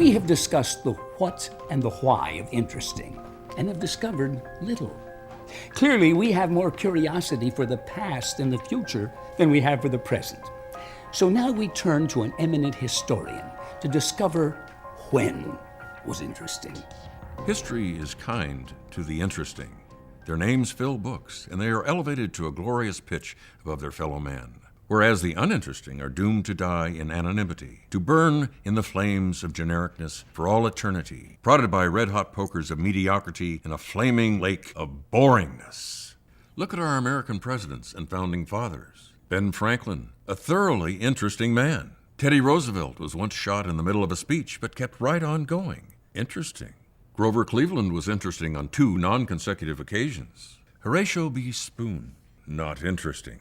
We have discussed the what and the why of interesting and have discovered little. Clearly, we have more curiosity for the past and the future than we have for the present. So now we turn to an eminent historian to discover when was interesting. History is kind to the interesting. Their names fill books, and they are elevated to a glorious pitch above their fellow men. Whereas the uninteresting are doomed to die in anonymity, to burn in the flames of genericness for all eternity, prodded by red-hot pokers of mediocrity in a flaming lake of boringness. Look at our American presidents and founding fathers. Ben Franklin, a thoroughly interesting man. Teddy Roosevelt was once shot in the middle of a speech, but kept right on going. Interesting. Grover Cleveland was interesting on 2 non-consecutive occasions. Horatio B. Spoon, not interesting.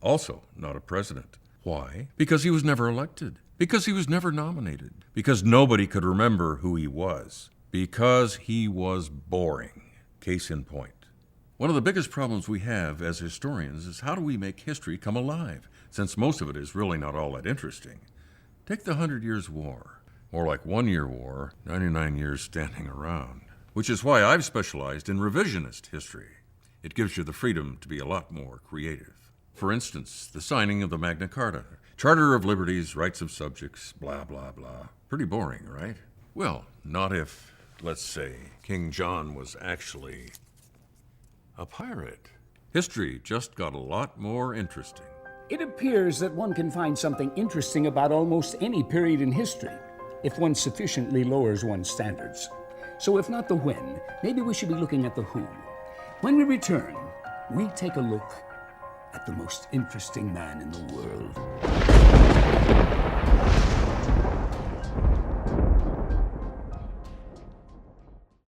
Also not a president. Why? Because he was never elected. Because he was never nominated. Because nobody could remember who he was. Because he was boring. Case in point. One of the biggest problems we have as historians is how do we make history come alive, since most of it is really not all that interesting. Take the 100 Years' War. More like 1 year war, 99 years standing around. Which is why I've specialized in revisionist history. It gives you the freedom to be a lot more creative. For instance, the signing of the Magna Carta, Charter of Liberties, Rights of Subjects, blah, blah, blah. Pretty boring, right? Well, not if, let's say, King John was actually a pirate. History just got a lot more interesting. It appears that one can find something interesting about almost any period in history, if one sufficiently lowers one's standards. So if not the when, maybe we should be looking at the who. When we return, we take a look at the most interesting man in the world.